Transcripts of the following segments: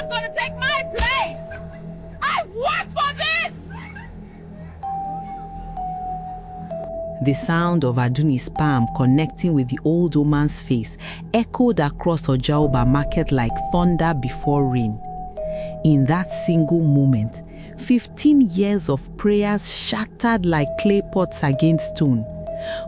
not going to take my place. I've worked for this. The sound of Aduni's palm connecting with the old woman's face echoed across Ojaoba market like thunder before rain. In that single moment, 15 years of prayers shattered like clay pots against stone.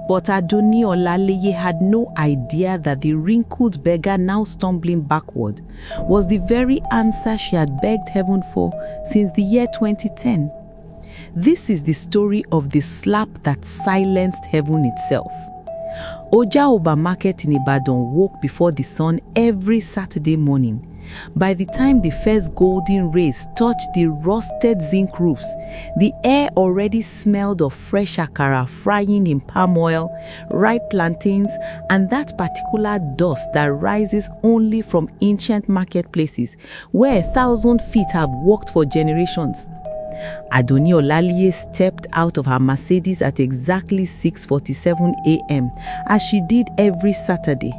But Adoni Olaleye had no idea that the wrinkled beggar now stumbling backward was the very answer she had begged heaven for since the year 2010. This is the story of the slap that silenced heaven itself. Ojaoba Market in Ibadan woke before the sun every Saturday morning. By the time the first golden rays touched the rusted zinc roofs, the air already smelled of fresh akara frying in palm oil, ripe plantains, and that particular dust that rises only from ancient marketplaces where 1,000 feet have walked for generations. Adoni Olaleye stepped out of her Mercedes at exactly 6:47 a.m. as she did every Saturday.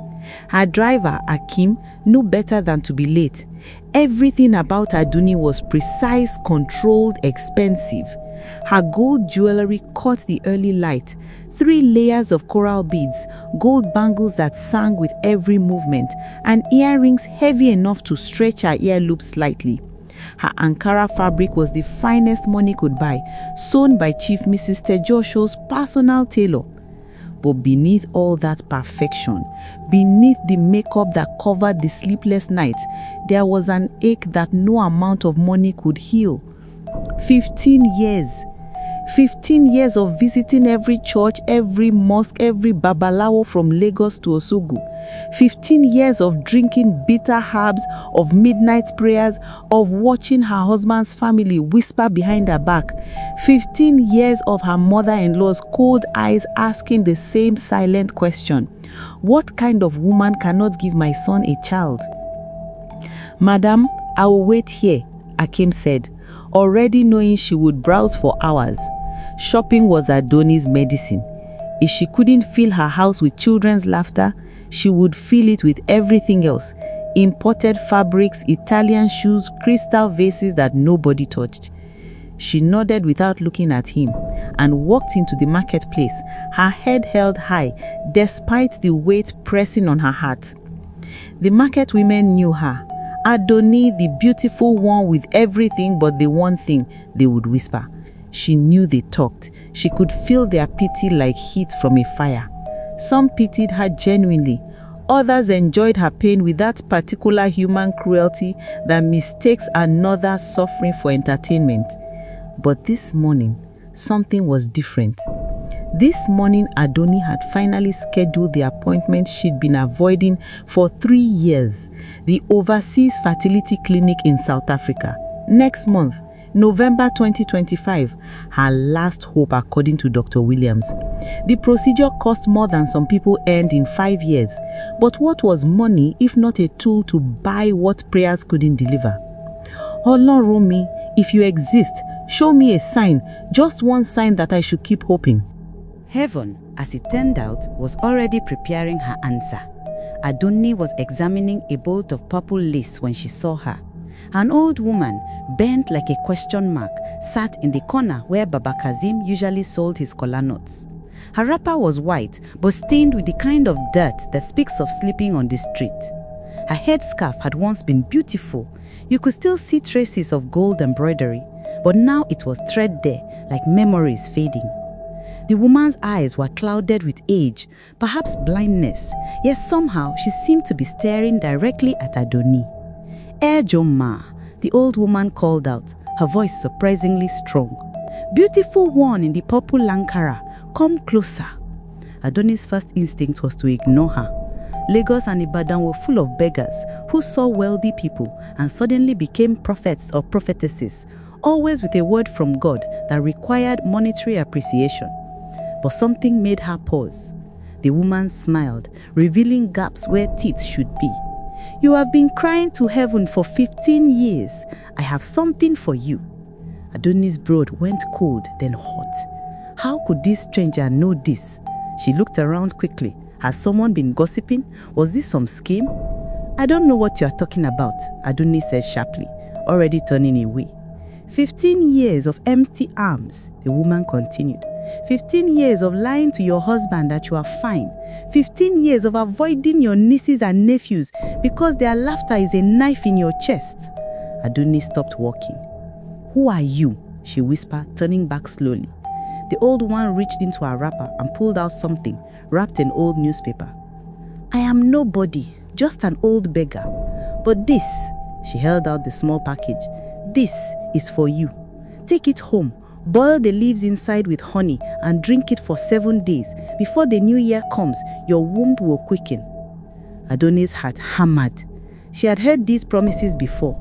Her driver, Akim, knew better than to be late. Everything about Adoni was precise, controlled, expensive. Her gold jewelry caught the early light. 3 layers of coral beads, gold bangles that sang with every movement, and earrings heavy enough to stretch her ear loops slightly. Her Ankara fabric was the finest money could buy, sewn by Chief Mrs. Tejosho's personal tailor. But beneath all that perfection, beneath the makeup that covered the sleepless nights, there was an ache that no amount of money could heal. 15 years. 15 years of visiting every church, every mosque, every babalawo from Lagos to Osugu. 15 years of drinking bitter herbs, of midnight prayers, of watching her husband's family whisper behind her back. 15 years of her mother-in-law's cold eyes asking the same silent question. What kind of woman cannot give my son a child? Madam, I will wait here, Akim said, already knowing she would browse for hours. Shopping was Adoni's medicine. If she couldn't fill her house with children's laughter, she would fill it with everything else. Imported fabrics, Italian shoes, crystal vases that nobody touched. She nodded without looking at him and walked into the marketplace, her head held high despite the weight pressing on her heart. The market women knew her. Adoni, the beautiful one with everything but the one thing, they would whisper. She knew they talked. She could feel their pity like heat from a fire. Some pitied her genuinely. Others enjoyed her pain with that particular human cruelty that mistakes another suffering for entertainment. But this morning, something was different. This morning, Adoni had finally scheduled the appointment she'd been avoiding for 3 years, the Overseas Fertility Clinic in South Africa. Next month, November 2025, her last hope according to Dr. Williams. The procedure cost more than some people earned in 5 years. But what was money if not a tool to buy what prayers couldn't deliver? Olorunmi, if you exist, show me a sign, just one sign that I should keep hoping. Heaven, as it turned out, was already preparing her answer. Adoni was examining a bolt of purple lace when she saw her. An old woman, bent like a question mark, sat in the corner where Baba Kazim usually sold his kola nuts. Her wrapper was white, but stained with the kind of dirt that speaks of sleeping on the street. Her headscarf had once been beautiful. You could still see traces of gold embroidery, but now it was threadbare, like memories fading. The woman's eyes were clouded with age, perhaps blindness, yet somehow she seemed to be staring directly at Adoni. Ejoma, the old woman called out, her voice surprisingly strong. Beautiful one in the purple Lankara, come closer. Adoni's first instinct was to ignore her. Lagos and Ibadan were full of beggars who saw wealthy people and suddenly became prophets or prophetesses, always with a word from God that required monetary appreciation. But something made her pause. The woman smiled, revealing gaps where teeth should be. You have been crying to heaven for 15 years. I have something for you. Adoni's brow went cold, then hot. How could this stranger know this? She looked around quickly. Had someone been gossiping? Was this some scheme? I don't know what you are talking about, Aduni said sharply, already turning away. 15 years of empty arms, the woman continued. 15 years of lying to your husband that you are fine. 15 years of avoiding your nieces and nephews because their laughter is a knife in your chest. Aduni stopped walking. Who are you? She whispered, turning back slowly. The old woman reached into her wrapper and pulled out something, wrapped in old newspaper. I am nobody, just an old beggar. But this, she held out the small package, this is for you. Take it home, boil the leaves inside with honey and drink it for 7 days. Before the new year comes, your womb will quicken. Adoni's heart hammered. She had heard these promises before.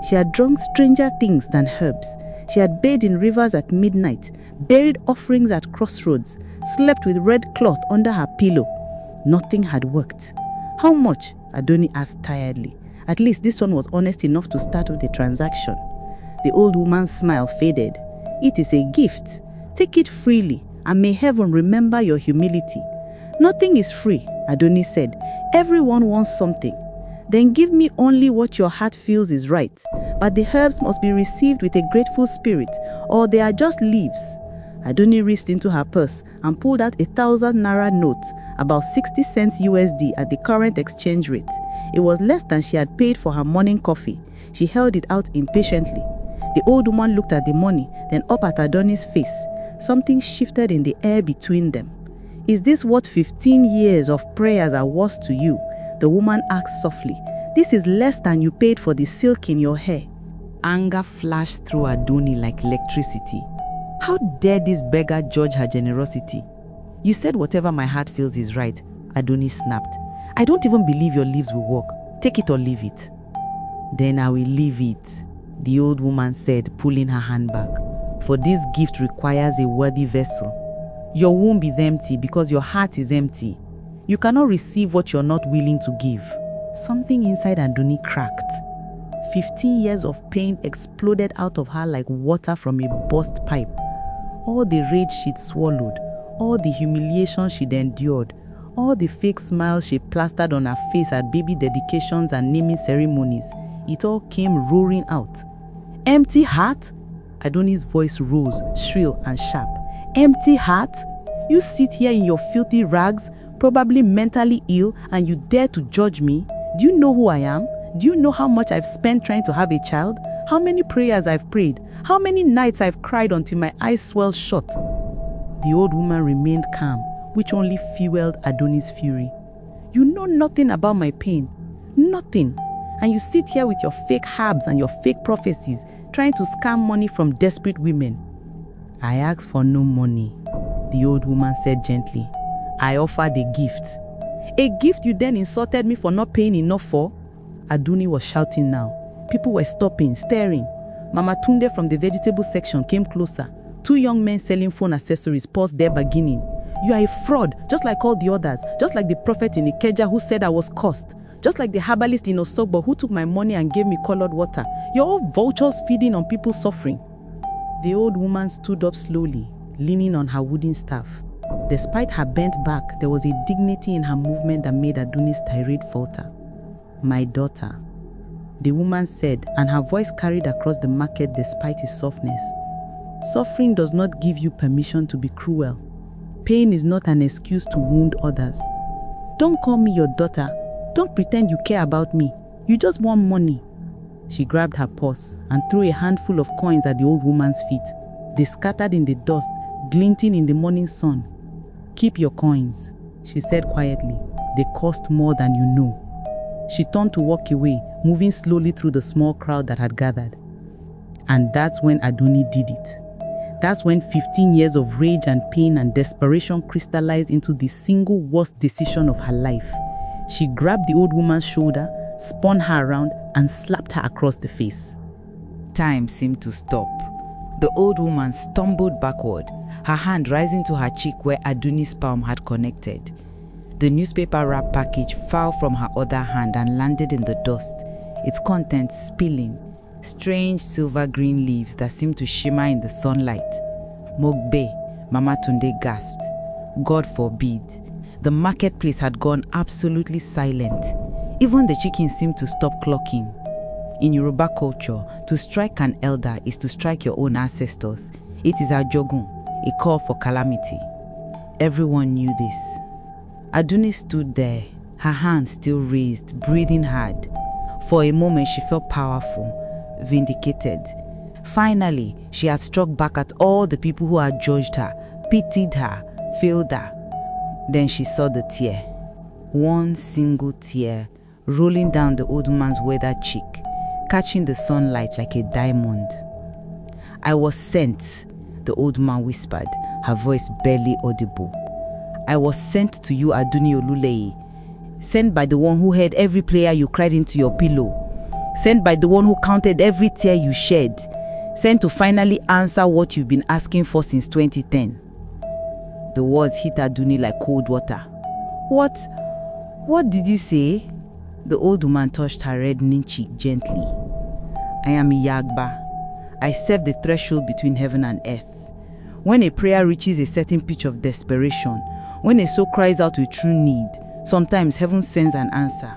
She had drunk stranger things than herbs. She had bathed in rivers at midnight, buried offerings at crossroads, slept with red cloth under her pillow. Nothing had worked. How much? Adoni asked tiredly. At least this one was honest enough to start with the transaction. The old woman's smile faded. It is a gift. Take it freely, and may heaven remember your humility. Nothing is free, Adoni said. Everyone wants something. Then give me only what your heart feels is right. But the herbs must be received with a grateful spirit, or they are just leaves. Adoni reached into her purse and pulled out 1,000 naira note, about 60 cents USD at the current exchange rate. It was less than she had paid for her morning coffee. She held it out impatiently. The old woman looked at the money, then up at Adoni's face. Something shifted in the air between them. Is this what 15 years of prayers are worth to you? The woman asked softly. This is less than you paid for the silk in your hair. Anger flashed through Adoni like electricity. How dare this beggar judge her generosity? You said whatever my heart feels is right, Adoni snapped. I don't even believe your leaves will work. Take it or leave it. Then I will leave it, the old woman said, pulling her handbag. For this gift requires a worthy vessel. Your womb is empty because your heart is empty. You cannot receive what you're not willing to give. Something inside Adoni cracked. 15 years of pain exploded out of her like water from a burst pipe. All the rage she'd swallowed, all the humiliation she'd endured, all the fake smiles she plastered on her face at baby dedications and naming ceremonies, it all came roaring out. Empty heart? Adoni's voice rose, shrill and sharp. Empty heart? You sit here in your filthy rags, probably mentally ill, and you dare to judge me? Do you know who I am? Do you know how much I've spent trying to have a child? How many prayers I've prayed? How many nights I've cried until my eyes swelled shut? The old woman remained calm, which only fueled Adoni's fury. You know nothing about my pain. Nothing. And you sit here with your fake herbs and your fake prophecies, trying to scam money from desperate women. I asked for no money, the old woman said gently. I offered a gift. A gift you then insulted me for not paying enough for? Adoni was shouting now. People were stopping, staring. Mama Tunde from the vegetable section came closer. 2 young men selling phone accessories paused their bargaining. You are a fraud, just like all the others. Just like the prophet in Ikeja who said I was cursed. Just like the herbalist in Osogbo who took my money and gave me colored water. You're all vultures feeding on people's suffering. The old woman stood up slowly, leaning on her wooden staff. Despite her bent back, there was a dignity in her movement that made Adoni's tirade falter. My daughter, the woman said, and her voice carried across the market despite its softness. Suffering does not give you permission to be cruel. Pain is not an excuse to wound others. Don't call me your daughter. Don't pretend you care about me. You just want money. She grabbed her purse and threw a handful of coins at the old woman's feet. They scattered in the dust, glinting in the morning sun. Keep your coins, she said quietly. They cost more than you know. She turned to walk away, moving slowly through the small crowd that had gathered. And that's when Adoni did it. That's when 15 years of rage and pain and desperation crystallized into the single worst decision of her life. She grabbed the old woman's shoulder, spun her around, and slapped her across the face. Time seemed to stop. The old woman stumbled backward, her hand rising to her cheek where Adoni's palm had connected. The newspaper wrap package fell from her other hand and landed in the dust, its contents spilling, strange silver-green leaves that seemed to shimmer in the sunlight. Mogbe, Mama Tunde gasped. God forbid. The marketplace had gone absolutely silent. Even the chickens seemed to stop clucking. In Yoruba culture, to strike an elder is to strike your own ancestors. It is a jogun, a call for calamity. Everyone knew this. Aduni stood there, her hands still raised, breathing hard. For a moment, she felt powerful, vindicated. Finally, she had struck back at all the people who had judged her, pitied her, failed her. Then she saw the tear. One single tear rolling down the old man's weathered cheek, catching the sunlight like a diamond. "I was sent," the old man whispered, her voice barely audible. "I was sent to you, Aduni Oluleye. Sent by the one who heard every prayer you cried into your pillow. Sent by the one who counted every tear you shed. Sent to finally answer what you've been asking for since 2010. The words hit Aduni like cold water. What did you say?" The old woman touched her reddening cheek gently. "I am Iyagba. I serve the threshold between heaven and earth. When a prayer reaches a certain pitch of desperation, when a soul cries out with true need, sometimes heaven sends an answer.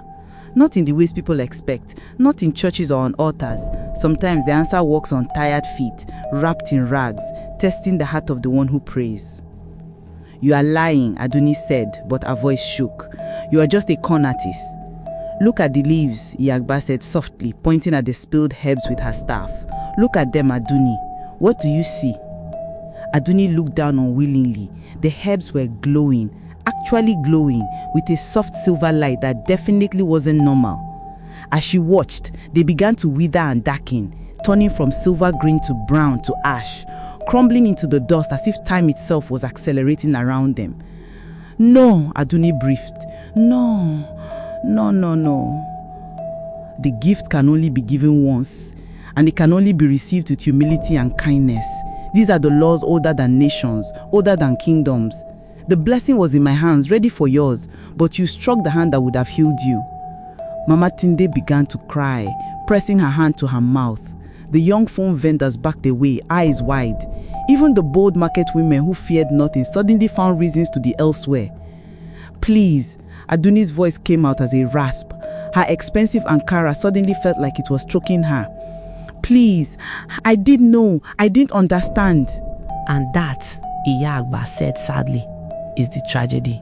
Not in the ways people expect, not in churches or on altars. Sometimes the answer walks on tired feet, wrapped in rags, testing the heart of the one who prays." "You are lying," Aduni said, but her voice shook. "You are just a con artist." "Look at the leaves," Iyagba said softly, pointing at the spilled herbs with her staff. "Look at them, Aduni. What do you see?" Aduni looked down unwillingly. The herbs were glowing, actually glowing, with a soft silver light that definitely wasn't normal. As she watched, they began to wither and darken, turning from silver green to brown to ash, crumbling into the dust as if time itself was accelerating around them. "No," Aduni breathed. No. The gift can only be given once, and it can only be received with humility and kindness. These are the laws older than nations, older than kingdoms. The blessing was in my hands, ready for yours, but you struck the hand that would have healed you." Mama Tinde began to cry, pressing her hand to her mouth. The young phone vendors backed away, eyes wide. Even the bold market women who feared nothing suddenly found reasons to be elsewhere. "Please," Aduni's voice came out as a rasp. Her expensive Ankara suddenly felt like it was choking her. "Please, I didn't know, I didn't understand." And that, Iyagba said sadly, is the tragedy.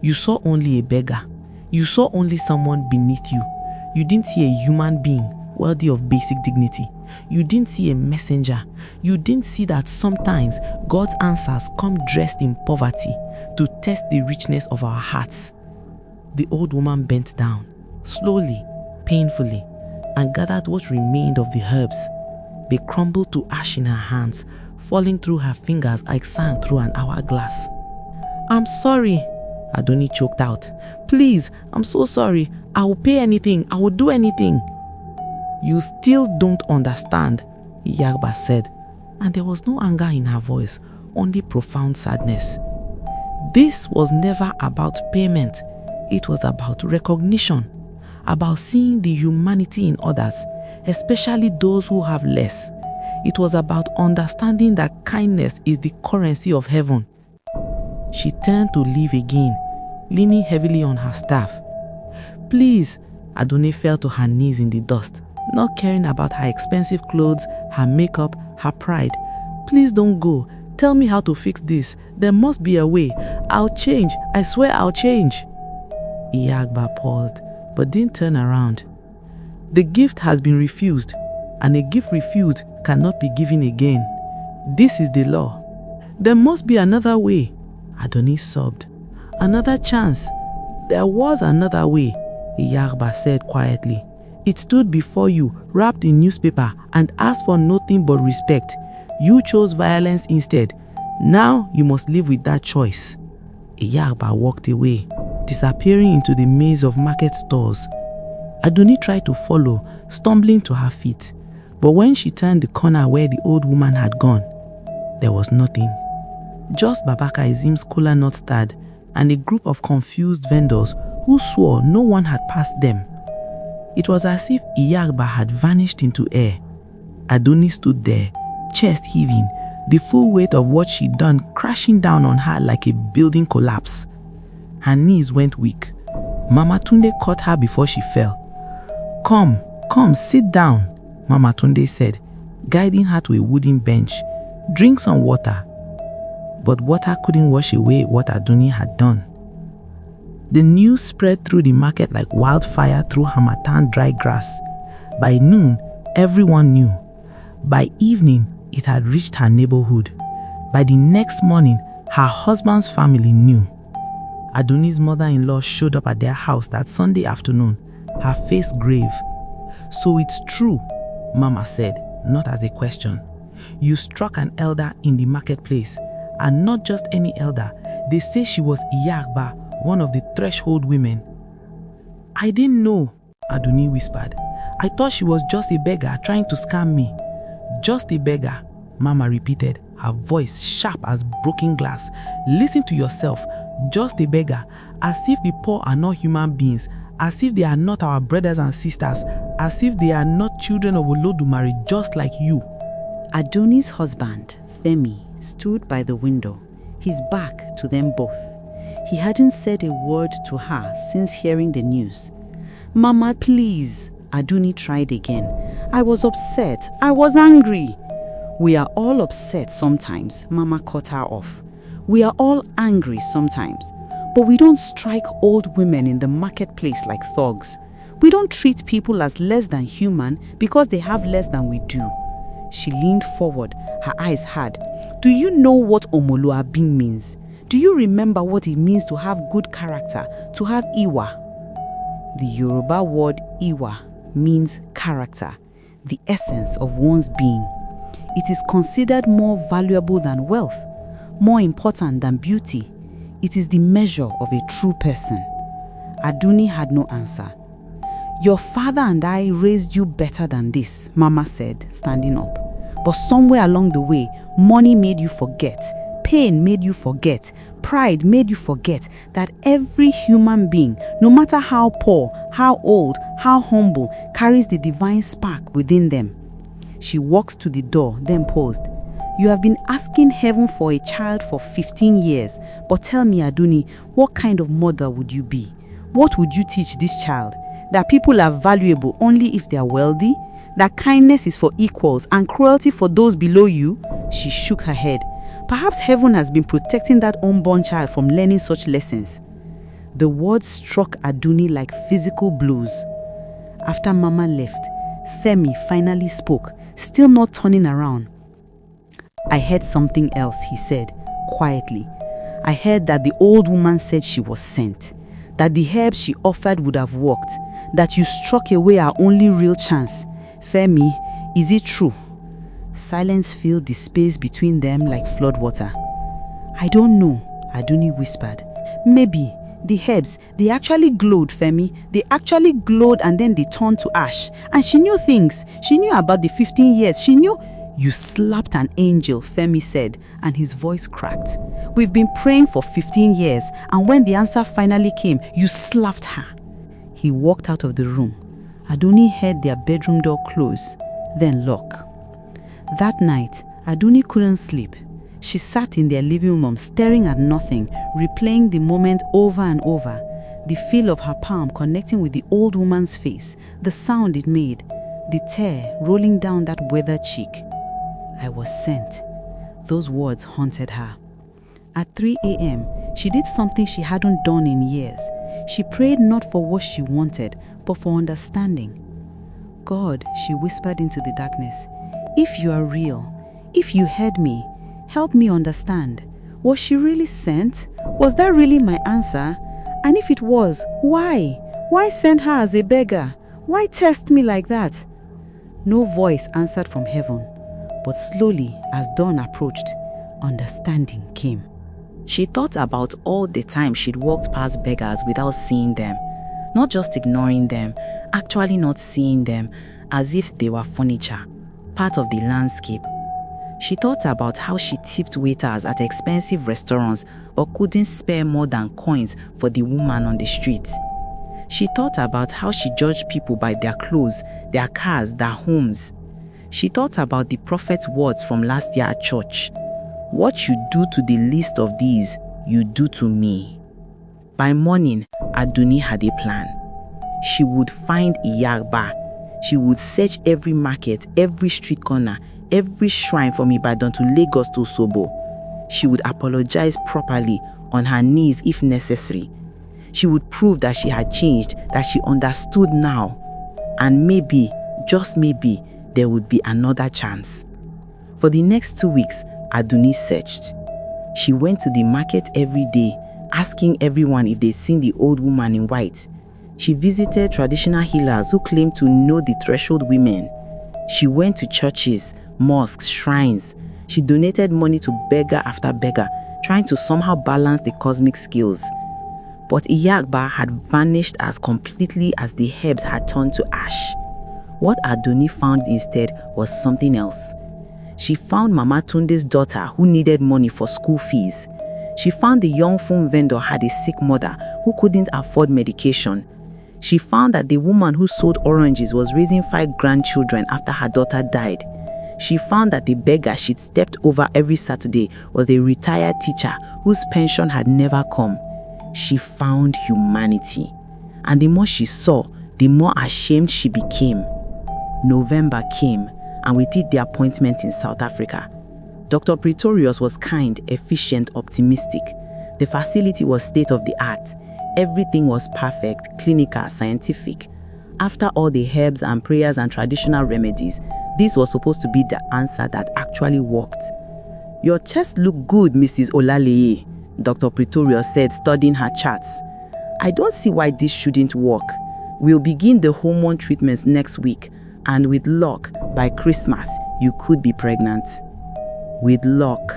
You saw only a beggar. You saw only someone beneath you. You didn't see a human being worthy of basic dignity. You didn't see a messenger. You didn't see that sometimes God's answers come dressed in poverty to test the richness of our hearts. The old woman bent down, slowly, painfully, and gathered what remained of the herbs. They crumbled to ash in her hands, falling through her fingers like sand through an hourglass. "I'm sorry," Aduni choked out. "Please, I'm so sorry. I will pay anything. I will do anything." "You still don't understand," Iyagba said, and there was no anger in her voice, only profound sadness. This was never about payment. It was about recognition, about seeing the humanity in others, especially those who have less. It was about understanding that kindness is the currency of heaven. She turned to leave again, leaning heavily on her staff. "Please," Aduni fell to her knees in the dust, not caring about her expensive clothes, her makeup, her pride. "Please don't go. Tell me how to fix this. There must be a way. I'll change. I swear I'll change." Iyagba paused, but didn't turn around. "The gift has been refused, and a gift refused cannot be given again. This is the law. There must be another way," Aduni sobbed. "Another chance." "There was another way," Iyagba said quietly. "It stood before you, wrapped in newspaper, and asked for nothing but respect. You chose violence instead. Now you must live with that choice." Iyagba walked away, disappearing into the maze of market stalls. Aduni tried to follow, stumbling to her feet. But when she turned the corner where the old woman had gone, there was nothing. Just Babaka Izim's kola nut stand and a group of confused vendors who swore no one had passed them. It was as if Iyagba had vanished into air. Aduni stood there, chest heaving, the full weight of what she'd done crashing down on her like a building collapse. Her knees went weak. Mama Tunde caught her before she fell. Come, sit down, Mama Tunde said, guiding her to a wooden bench. Drink some water. But water couldn't wash away what Aduni had done. The news spread through the market like wildfire through Harmattan dry grass. By noon, everyone knew. By evening, it had reached her neighborhood. By the next morning, her husband's family knew. Aduni's mother-in-law showed up at their house that Sunday afternoon, her face grave. So it's true, Mama said, not as a question. You struck an elder in the marketplace, and not just any elder. They say she was Iyagba, one of the threshold women. I didn't know, Aduni whispered. I thought she was just a beggar trying to scam me. Just a beggar, Mama repeated, her voice sharp as broken glass. Listen to yourself, just a beggar, as if the poor are not human beings, as if they are not our brothers and sisters, as if they are not children of Olodumare just like you. Aduni's husband, Femi, stood by the window, his back to them both. He hadn't said a word to her since hearing the news. Mama, please, Aduni tried again. I was upset. I was angry. We are all upset sometimes, Mama cut her off. We are all angry sometimes. But we don't strike old women in the marketplace like thugs. We don't treat people as less than human because they have less than we do. She leaned forward, her eyes hard. Do you know what Omoluabin means? Do you remember what it means to have good character, to have Iwa? The Yoruba word Iwa means character, the essence of one's being. It is considered more valuable than wealth, more important than beauty. It is the measure of a true person. Aduni had no answer. Your father and I raised you better than this, Mama said, standing up. But somewhere along the way, money made you forget, pain made you forget, pride made you forget that every human being, no matter how poor, how old, how humble, carries the divine spark within them. She walked to the door, then paused. You have been asking heaven for a child for 15 years, but tell me, Aduni, what kind of mother would you be? What would you teach this child? That people are valuable only if they are wealthy? That kindness is for equals and cruelty for those below you? She shook her head. Perhaps heaven has been protecting that unborn child from learning such lessons. The words struck Aduni like physical blows. After Mama left, Femi finally spoke, still not turning around. I heard something else, he said, quietly. I heard that the old woman said she was sent, that the herbs she offered would have worked, that you struck away our only real chance. Femi, is it true? Silence filled the space between them like floodwater. I don't know, Aduni whispered. Maybe the herbs, they actually glowed, Femi. They actually glowed and then they turned to ash. And she knew things. She knew about the 15 years. She knew. You slapped an angel, Femi said, and his voice cracked. We've been praying for 15 years, and when the answer finally came, you slapped her. He walked out of the room. Aduni heard their bedroom door close, then lock. That night, Aduni couldn't sleep. She sat in their living room staring at nothing, replaying the moment over and over. The feel of her palm connecting with the old woman's face, the sound it made, the tear rolling down that weathered cheek. I was sent. Those words haunted her. At 3 a.m., she did something she hadn't done in years. She prayed not for what she wanted, but for understanding. God, she whispered into the darkness, if you are real, if you heard me, help me understand. Was she really sent? Was that really my answer? And if it was, why? Why send her as a beggar? Why test me like that? No voice answered from heaven, but slowly, as dawn approached, understanding came. She thought about all the time she'd walked past beggars without seeing them, not just ignoring them, actually not seeing them, as if they were furniture, part of the landscape. She thought about how she tipped waiters at expensive restaurants or couldn't spare more than coins for the woman on the street. She thought about how she judged people by their clothes, their cars, their homes. She thought about the prophet's words from last year at church. What you do to the least of these, you do to me. By morning, Aduni had a plan. She would find Iyagba. She would search every market, every street corner, every shrine from Ibadan to Lagos to Osobo. She would apologize properly, on her knees if necessary. She would prove that she had changed, that she understood now. And maybe, just maybe, there would be another chance. For the next 2 weeks, Aduni searched. She went to the market every day, asking everyone if they'd seen the old woman in white. She visited traditional healers who claimed to know the threshold women. She went to churches, mosques, shrines. She donated money to beggar after beggar, trying to somehow balance the cosmic scales. But Iyagba had vanished as completely as the herbs had turned to ash. What Aduni found instead was something else. She found Mama Tunde's daughter who needed money for school fees. She found the young phone vendor had a sick mother who couldn't afford medication. She found that the woman who sold oranges was raising 5 grandchildren after her daughter died. She found that the beggar she'd stepped over every Saturday was a retired teacher whose pension had never come. She found humanity. And the more she saw, the more ashamed she became. November came, and with it the appointment in South Africa. Dr. Pretorius was kind, efficient, optimistic. The facility was state-of-the-art. Everything was perfect, clinical, scientific. After all the herbs and prayers and traditional remedies, this was supposed to be the answer that actually worked. "Your chest looked good, Mrs. Olaleye," Dr. Pretorius said, studying her charts. "I don't see why this shouldn't work. We'll begin the hormone treatments next week, and with luck, by Christmas, you could be pregnant." With luck.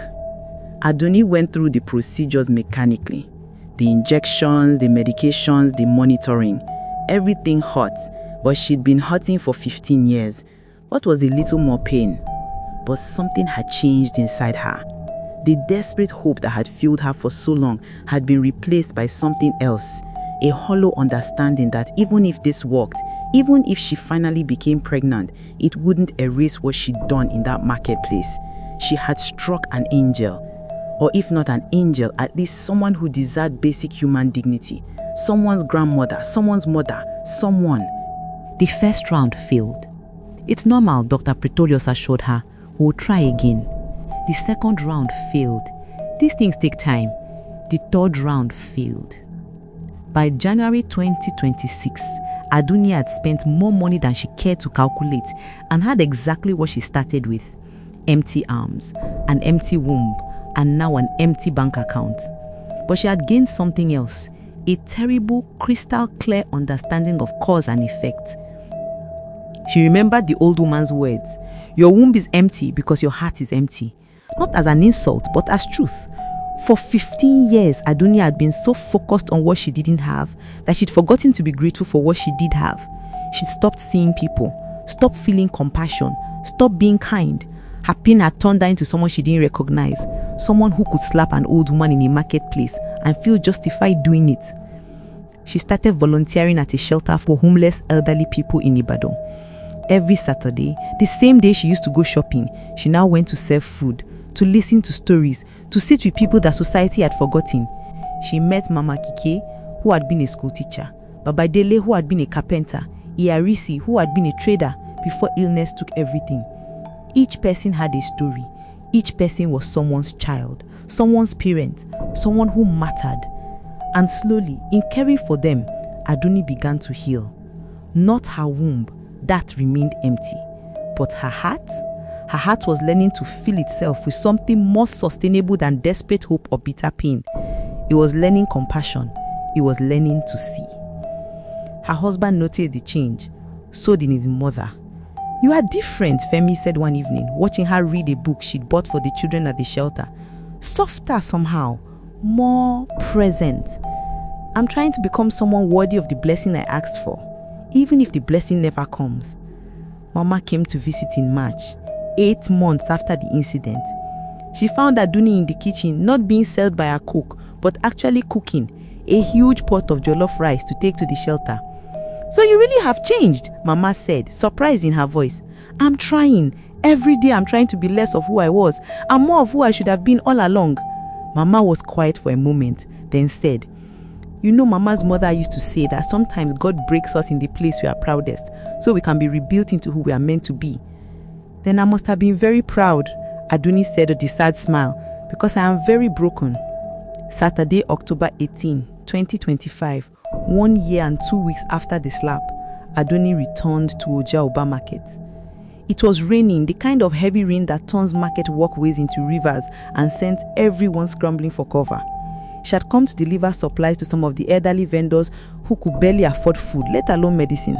Aduni went through the procedures mechanically. The injections, the medications, the monitoring. Everything hurt, but she'd been hurting for 15 years. What was a little more pain? But something had changed inside her. The desperate hope that had fueled her for so long had been replaced by something else. A hollow understanding that even if this worked, even if she finally became pregnant, it wouldn't erase what she'd done in that marketplace. She had struck an angel. Or if not an angel, at least someone who desired basic human dignity. Someone's grandmother, someone's mother, someone. The first round failed. "It's normal," Dr. Pretorius assured her. "We'll try again." The second round failed. These things take time. The third round failed. By January 2026, Aduni had spent more money than she cared to calculate and had exactly what she started with. Empty arms, an empty womb, and now an empty bank account. But she had gained something else, a terrible, crystal clear understanding of cause and effect. She remembered the old woman's words, "Your womb is empty because your heart is empty." Not as an insult, but as truth. For 15 years, Aduni had been so focused on what she didn't have that she'd forgotten to be grateful for what she did have. She'd stopped seeing people, stopped feeling compassion, stopped being kind. Her pain had turned her into someone she didn't recognize, someone who could slap an old woman in a marketplace and feel justified doing it. She started volunteering at a shelter for homeless elderly people in Ibadan. Every Saturday, the same day she used to go shopping, she now went to serve food, to listen to stories, to sit with people that society had forgotten. She met Mama Kike, who had been a school teacher, Baba Dele, who had been a carpenter, Iyarisi, who had been a trader before illness took everything. Each person had a story. Each person was someone's child, someone's parent, someone who mattered. And slowly, in caring for them, Aduni began to heal. Not her womb, that remained empty. But her heart was learning to fill itself with something more sustainable than desperate hope or bitter pain. It was learning compassion. It was learning to see. Her husband noted the change. So did his mother. "You are different," Femi said one evening, watching her read a book she'd bought for the children at the shelter. "Softer somehow, more present. I'm trying to become someone worthy of the blessing I asked for, even if the blessing never comes." Mama came to visit in March, 8 months after the incident. She found Aduni in the kitchen, not being served by a cook, but actually cooking a huge pot of jollof rice to take to the shelter. "So you really have changed," Mama said, surprise in her voice. "I'm trying. Every day I'm trying to be less of who I was and more of who I should have been all along." Mama was quiet for a moment, then said, You know, Mama's mother used to say that sometimes God breaks us in the place we are proudest, so we can be rebuilt into who we are meant to be. Then I must have been very proud, Aduni said with a sad smile, because I am very broken. Saturday, October 18, 2025, 1 year and 2 weeks after the slap, Aduni returned to Ojaoba Market. It was raining, the kind of heavy rain that turns market walkways into rivers and sent everyone scrambling for cover. She had come to deliver supplies to some of the elderly vendors who could barely afford food, let alone medicine.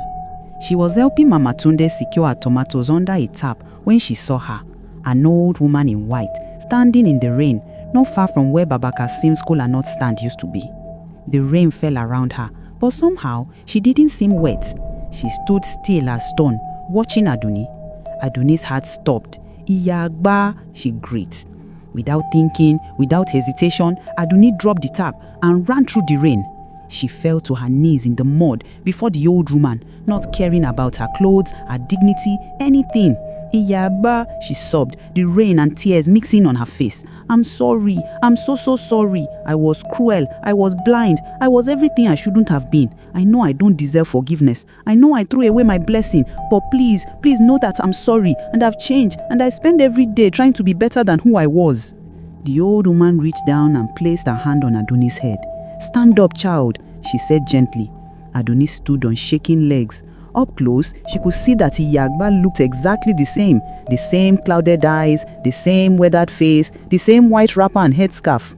She was helping Mama Tunde secure her tomatoes under a tap when she saw her, an old woman in white, standing in the rain, not far from where Baba Kasim's kola nut stand used to be. The rain fell around her, but somehow she didn't seem wet. She stood still as stone, watching Aduni. Aduni's heart stopped. "Iyagba," she greeted. Without thinking, without hesitation, Aduni dropped the tap and ran through the rain. She fell to her knees in the mud before the old woman, not caring about her clothes, her dignity, anything. "Iyagba," she sobbed, the rain and tears mixing on her face. "I'm sorry. I'm so sorry. I was cruel. I was blind. I was everything I shouldn't have been. I know I don't deserve forgiveness. I know I threw away my blessing. But please know that I'm sorry and I've changed and I spend every day trying to be better than who I was." The old woman reached down and placed her hand on Aduni's head. "Stand up, child," she said gently. Aduni stood on shaking legs. Up close, she could see that Iyagba looked exactly the same clouded eyes, the same weathered face, the same white wrapper and headscarf.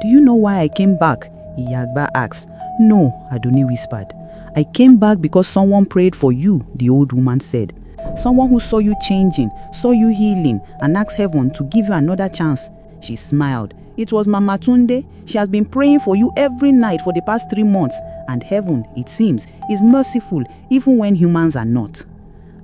"Do you know why I came back?" Iyagba asked. "No," Aduni whispered. "I came back because someone prayed for you," the old woman said. "Someone who saw you changing, saw you healing, and asked heaven to give you another chance." She smiled. "It was Mama Tunde. She has been praying for you every night for the past 3 months. And heaven, it seems, is merciful even when humans are not."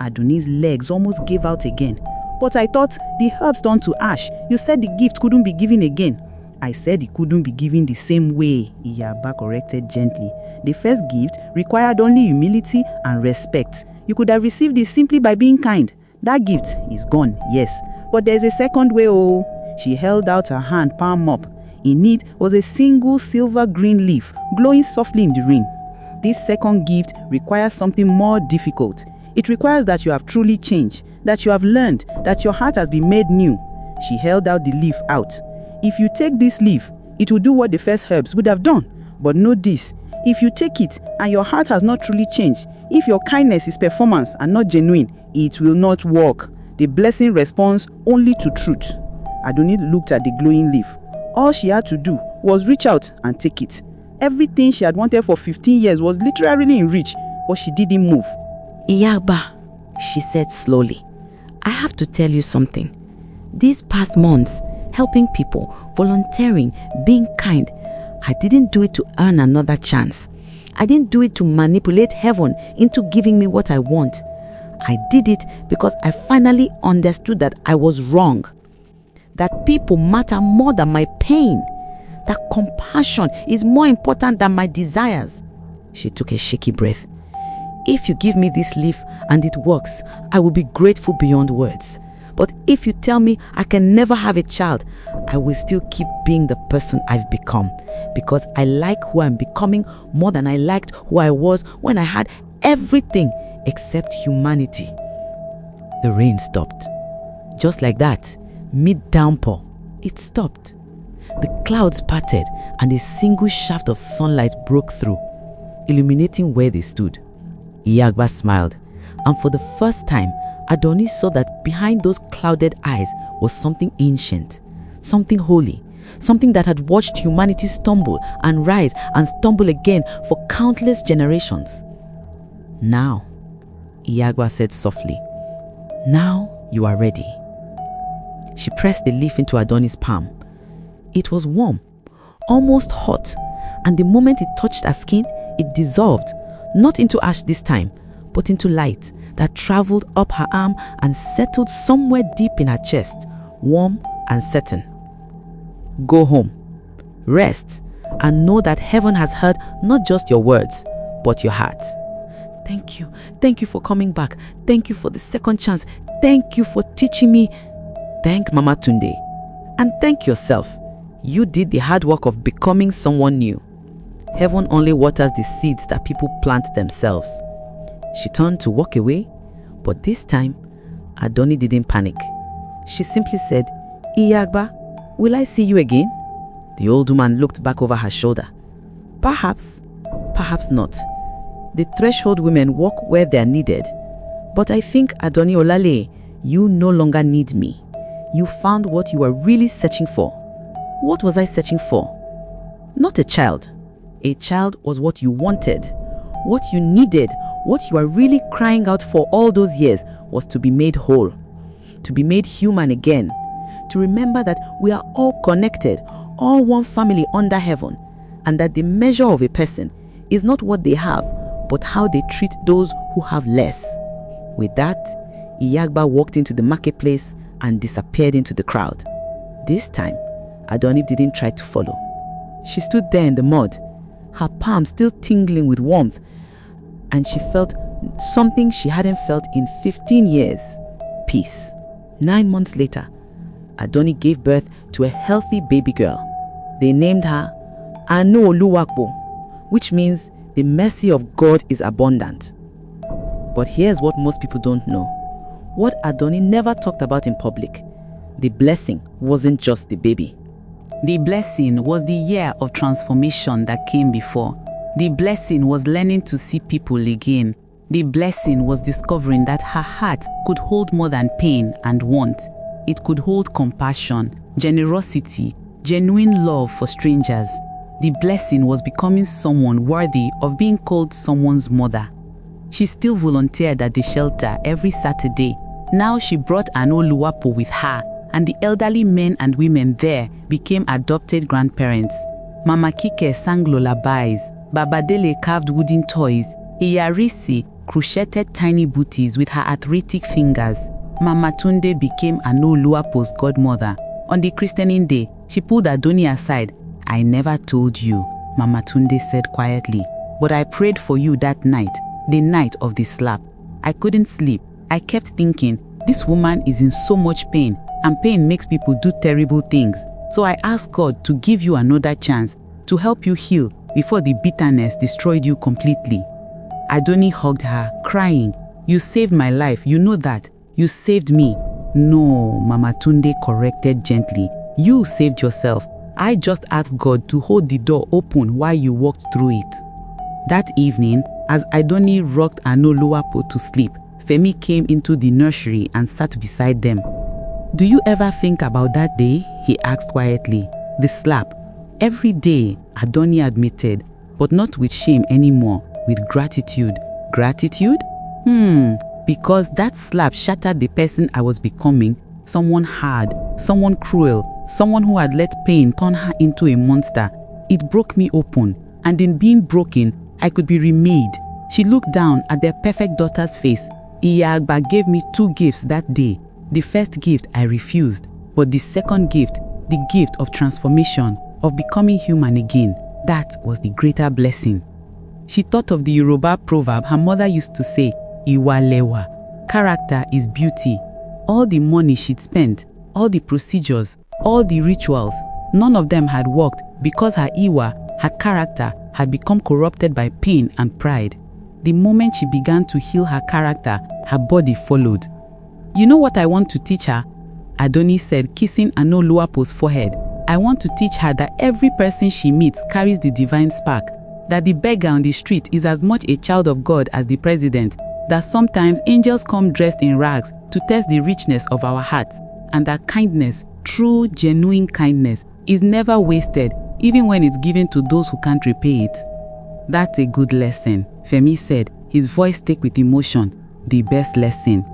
Aduni's legs almost gave out again. "But I thought the herbs turned to ash. You said the gift couldn't be given again." "I said it couldn't be given the same way," Iyagba corrected gently. "The first gift required only humility and respect. You could have received it simply by being kind. That gift is gone, yes. But there's a second way, oh." She held out her hand, palm up. In it was a single silver-green leaf, glowing softly in the rain. This second gift requires something more difficult. It requires that you have truly changed, that you have learned, that your heart has been made new. She held out the leaf out. "If you take this leaf, it will do what the first herbs would have done. But know this, if you take it and your heart has not truly changed, if your kindness is performance and not genuine, it will not work. The blessing responds only to truth." Aduni looked at the glowing leaf. All she had to do was reach out and take it. Everything she had wanted for 15 years was literally in reach, but she didn't move. "Iyagba," she said slowly, "I have to tell you something. These past months, helping people, volunteering, being kind, I didn't do it to earn another chance. I didn't do it to manipulate heaven into giving me what I want. I did it because I finally understood that I was wrong. That people matter more than my pain. That compassion is more important than my desires." She took a shaky breath. "If you give me this leaf and it works, I will be grateful beyond words. But if you tell me I can never have a child, I will still keep being the person I've become. Because I like who I'm becoming more than I liked who I was when I had everything except humanity." The rain stopped. Just like that. Mid-downpour, it stopped. The clouds parted and a single shaft of sunlight broke through, illuminating where they stood. Iyagba smiled, and for the first time, Adoni saw that behind those clouded eyes was something ancient, something holy, something that had watched humanity stumble and rise and stumble again for countless generations. "Now," Iyagba said softly, "now you are ready." She pressed the leaf into Adoni's palm. It was warm, almost hot, and the moment it touched her skin, it dissolved, not into ash this time, but into light that traveled up her arm and settled somewhere deep in her chest, warm and certain. "Go home, rest, and know that heaven has heard not just your words, but your heart." Thank you for coming back. Thank you for the second chance. Thank you for teaching me. Thank Mama Tunde. And thank yourself. You did the hard work of becoming someone new. Heaven only waters the seeds that people plant themselves. She turned to walk away, but this time, Adoni didn't panic. She simply said, Iyagba, will I see you again? The old woman looked back over her shoulder. Perhaps, perhaps not. The threshold women walk where they are needed. But I think, Adoni Olale, you no longer need me. You found what you were really searching for. What was I searching for? Not a child. A child was what you wanted, what you needed, what you were really crying out for all those years was to be made whole, to be made human again, to remember that we are all connected, all one family under heaven, and that the measure of a person is not what they have, but how they treat those who have less. With that, Iyagba walked into the marketplace and disappeared into the crowd. This time, Adoni didn't try to follow. She stood there in the mud, her palms still tingling with warmth, and she felt something she hadn't felt in 15 years, peace. 9 months later, Adoni gave birth to a healthy baby girl. They named her Anu Oluwakbo, which means the mercy of God is abundant. But here's what most people don't know. What Adoni never talked about in public. The blessing wasn't just the baby. The blessing was the year of transformation that came before. The blessing was learning to see people again. The blessing was discovering that her heart could hold more than pain and want. It could hold compassion, generosity, genuine love for strangers. The blessing was becoming someone worthy of being called someone's mother. She still volunteered at the shelter every Saturday. Now she brought Anu Oluwapo with her, and the elderly men and women there became adopted grandparents. Mama Kike sang lullabies, Baba Dele carved wooden toys, Iyarisi crocheted tiny booties with her arthritic fingers. Mama Tunde became Anu Oluwapo's godmother. On the christening day, she pulled Adoni aside. I never told you, Mama Tunde said quietly, but I prayed for you that night, the night of the slap. I couldn't sleep. I kept thinking, this woman is in so much pain, and pain makes people do terrible things. So I asked God to give you another chance, to help you heal before the bitterness destroyed you completely. Adoni hugged her, crying, you saved my life, you know that. You saved me. No, Mama Tunde corrected gently. You saved yourself. I just asked God to hold the door open while you walked through it. That evening, as Adoni rocked Anu Oluwapo to sleep, Femi came into the nursery and sat beside them. Do you ever think about that day? He asked quietly. The slap. Every day, Adoni admitted, but not with shame anymore, with gratitude. Gratitude? Because that slap shattered the person I was becoming, someone hard, someone cruel, someone who had let pain turn her into a monster. It broke me open, and in being broken, I could be remade. She looked down at their perfect daughter's face. Iyagba gave me 2 gifts that day. The first gift I refused, but the second gift, the gift of transformation, of becoming human again, that was the greater blessing. She thought of the Yoruba proverb her mother used to say, Iwa lewa. Character is beauty. All the money she'd spent, all the procedures, all the rituals, none of them had worked because her Iwa, her character, had become corrupted by pain and pride. The moment she began to heal her character, her body followed. You know what I want to teach her? Adoni said, kissing Anu Oluwapo's forehead. I want to teach her that every person she meets carries the divine spark, that the beggar on the street is as much a child of God as the president, that sometimes angels come dressed in rags to test the richness of our hearts, and that kindness, true, genuine kindness, is never wasted, even when it's given to those who can't repay it. That's a good lesson, Femi said, his voice thick with emotion. The best lesson.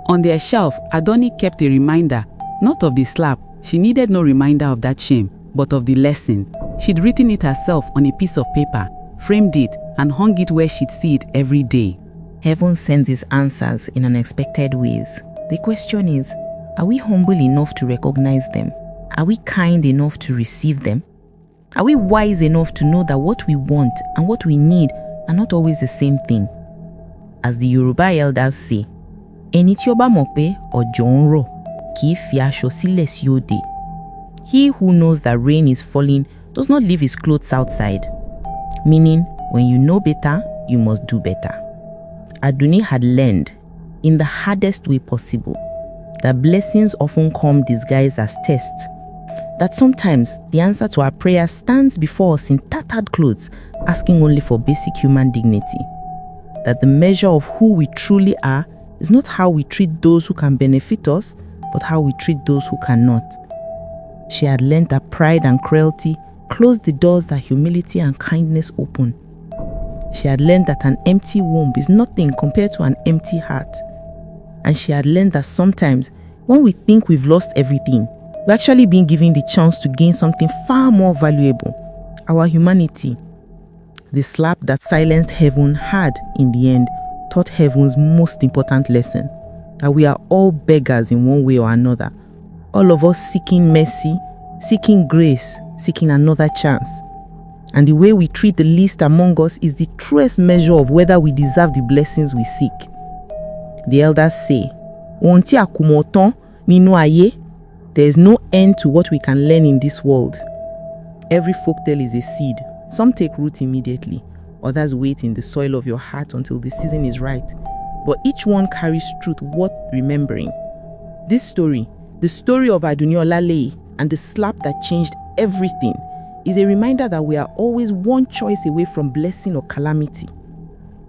On their shelf, Adoni kept a reminder, not of the slap. She needed no reminder of that shame, but of the lesson. She'd written it herself on a piece of paper, framed it, and hung it where she'd see it every day. Heaven sends its answers in unexpected ways. The question is, are we humble enough to recognize them? Are we kind enough to receive them? Are we wise enough to know that what we want and what we need are not always the same thing? As the Yoruba elders say, Eni tí ó bá mọ̀ pé òjò ń rọ̀, kì í fi aṣọ sílẹ̀ sí òde. He who knows that rain is falling does not leave his clothes outside. meaning when you know better, you must do better. Aduni had learned, in the hardest way possible, that blessings often come disguised as tests, that sometimes the answer to our prayer stands before us in tattered clothes, asking only for basic human dignity, that the measure of who we truly are is not how we treat those who can benefit us, but how we treat those who cannot. She had learned that pride and cruelty close the doors that humility and kindness open. She had learned that an empty womb is nothing compared to an empty heart. And she had learned that sometimes, when we think we've lost everything, we're actually being given the chance to gain something far more valuable, our humanity. The slap that silenced heaven had, in the end, taught heaven's most important lesson, that we are all beggars in one way or another, all of us seeking mercy, seeking grace, seeking another chance. And the way we treat the least among us is the truest measure of whether we deserve the blessings we seek. The elders say, "Ohun tí a kò mọ̀ tán nínú ayé," there is no end to what we can learn in this world. Every folktale is a seed. Some take root immediately, others wait in the soil of your heart until the season is right. But each one carries truth worth remembering. This story, the story of Aduni Olaleye and the slap that changed everything, is a reminder that we are always one choice away from blessing or calamity.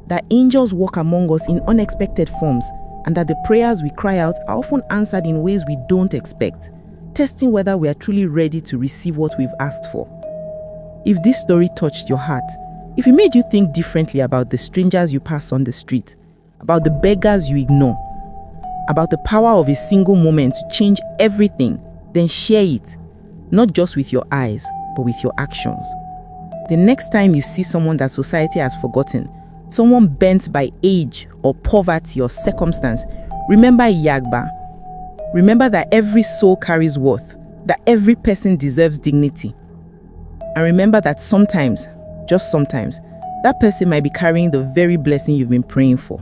That angels walk among us in unexpected forms, and that the prayers we cry out are often answered in ways we don't expect, testing whether we are truly ready to receive what we've asked for. If this story touched your heart, if it made you think differently about the strangers you pass on the street, about the beggars you ignore, about the power of a single moment to change everything, then share it, not just with your eyes, but with your actions. The next time you see someone that society has forgotten, someone bent by age or poverty or circumstance, remember Iyagba. Remember that every soul carries worth, that every person deserves dignity. And remember that sometimes, just sometimes, that person might be carrying the very blessing you've been praying for.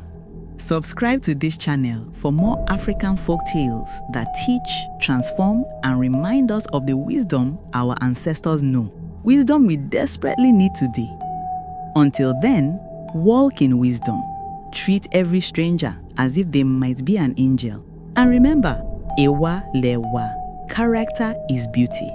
Subscribe to this channel for more African folk tales that teach, transform, and remind us of the wisdom our ancestors know. Wisdom we desperately need today. Until then, walk in wisdom. Treat every stranger as if they might be an angel. And remember, Ewa Lewa, character is beauty.